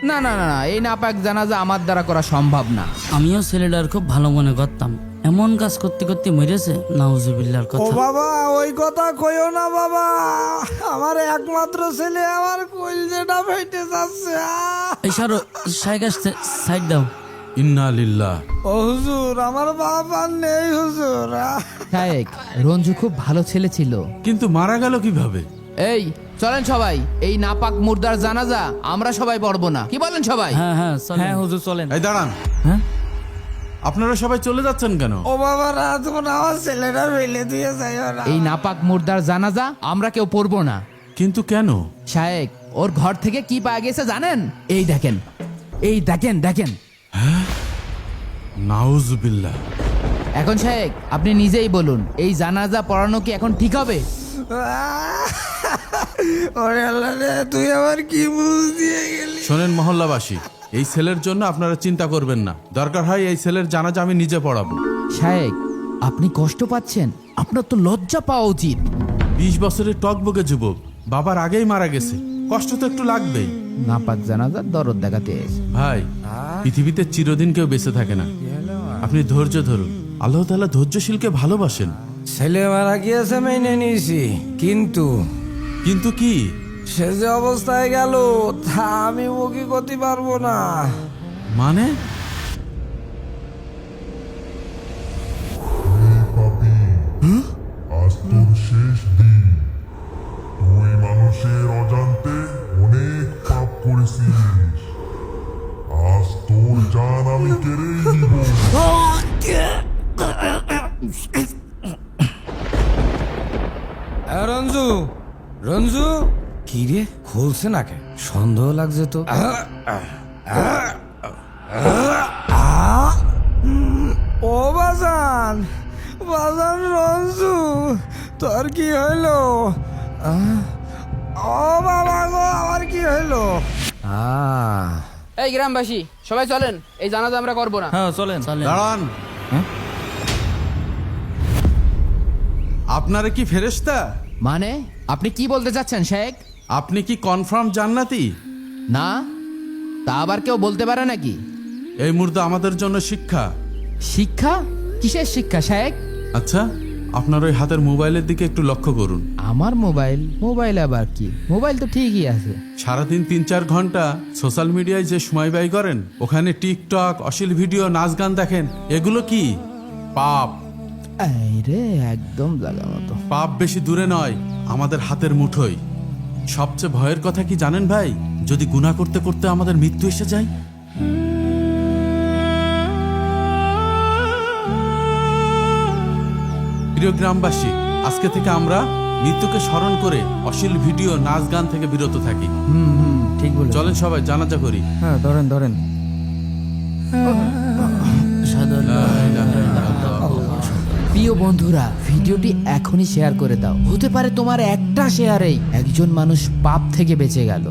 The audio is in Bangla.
না না না না, এই নাপাক জানাজা আমার দ্বারা করা সম্ভব না। আমিও ছেলেটার খুব ভালো মনে করতাম, এমন কাজ করতে করতে মরেছে, নাউজুবিল্লাহর ও কথা। বাবা ওই কথা কইও না বাবা, আমার একমাত্র ছেলে আমার কলজেটা ফেটে যাচ্ছে। এই সারো শাইক আসছে, সাইড দাও। ইন্না লিল্লাহ। ও হুজুর আমার বাবা নেই হুজুর। শায়েক, রঞ্জু খুব ভালো ছেলে ছিল। কিন্তু মারা গেল কিভাবে? এই চলেন সবাই, এই নাপাক মুর্দার জানাজা আমরা সবাই পড়বো না, কি বলেন সবাই? হ্যাঁ হ্যাঁ চলেন। হ্যাঁ হুজুর চলেন। এই দাঁড়ান, হ্যাঁ আপনারা সবাই চলে যাচ্ছেন কেন? ও বাবা রাত কোন আমার ছেলেটা ফেলে দিয়ে যাইও না। এই নাপাক মুর্দার জানাজা আমরা কেউ পড়বো না। কিন্তু কেন? শায়েক, ওর ঘর থেকে কি পাওয়া গেছে জানেন? এই দেখেন, এই দেখেন দেখেন। নাউজুবিল্লাহ। এখন শায়েক আপনি নিজেই বলুন, এই জানাজা পড়ানো কি এখন ঠিক হবে? ওরে আল্লাহ রে, তুই আমার কি বুঝ দিয়ে গেলি। শোনেন মহল্লাবাসী, এই ছেলের জন্য আপনারা চিন্তা করবেন না, দরকার হয় এই ছেলের জানাজা আমি নিজে পড়াবো। শায়েক, আপনি কষ্ট পাচ্ছেন, আপনার তো লজ্জা পাওয়া উচিত। 20 বছরের টকবগে যুবক, বাবার আগেই মারা গেছে, কষ্ট তো একটু লাগবেই। নাপাক জানাজার দরদ দেখাতে এসে। ভাই, পৃথিবীতে চিরদিন কেউ বেঁচে থাকে না, আপনি ধৈর্য ধরুন। আল্লাহ তাআলা ধৈর্যশীলকে ভালোবাসেন। ছেলে মারা গিয়েছে মেনে নিয়েছি, কিন্তু কিন্তু কি? সে যে অবস্থায় গেল তা আমি মুখী করতে পারবো না। মানে? আজ তোর শেষ দিন। তুই মানুষের অজান্তে অনেক পাপ করেছিস। আজ তোর জান আমি কেড়েই নিব। রঞ্জু, রঞ্জু কি রে, খুলছে না কে? সন্দেহ লাগছে তো। ও বাজান, বাজান রঞ্জু, তোর কি হইলো? ও বাবা গো, আমার কি হইলো? এই গ্রামবাসী সবাই চলেন, এই জানাজা আমরা করবো না। হ্যাঁ চলেন। দাঁড়ান, আপনারা কি ফেরেশতা? মানে আপনি কি বলতে চাচ্ছেন শায়েক? আপনি কি কনফার্ম জান্নাতি? না, তা আবার কেউ বলতে পারে নাকি? এই মুহূর্তে আমাদের জন্য শিক্ষা। শিক্ষা? কিসের শিক্ষা শায়েক? আচ্ছা, আপনার ওই হাতের মোবাইলের দিকে একটু লক্ষ্য করুন। আমার মোবাইল? মোবাইল আবার কি? মোবাইল তো ঠিকই আছে। সারাদিন 3-4 ঘন্টা সোশ্যাল মিডিয়ায় যে সময় ব্যয় করেন, ওখানে টিকটক, অশ্লীল ভিডিও, নাচ গান দেখেন, এগুলো কি পাপ? এই রে, একদম জায়গা মতো। পাপ বেশি দূরে নয়, আমাদের হাতের মুঠোয়। সবচেয়ে ভয়ের কথা কি জানেন ভাই? যদি গুনাহ করতে করতে আমাদের মৃত্যু এসে যায়। প্রিয় গ্রামবাসী, আজকে থেকে আমরা মৃত্যুকে স্মরণ করে অশ্লীল ভিডিও, নাচ গান থেকে বিরত থাকি। ঠিক বলে। চলেন সবাই জানাজা করি। হ্যাঁ ধরেন ধরেন। প্রিয় বন্ধুরা, ভিডিওটি এখনই শেয়ার করে দাও। হতে পারে তোমার একটা শেয়ারেই একজন মানুষ পাপ থেকে বেঁচে গেল।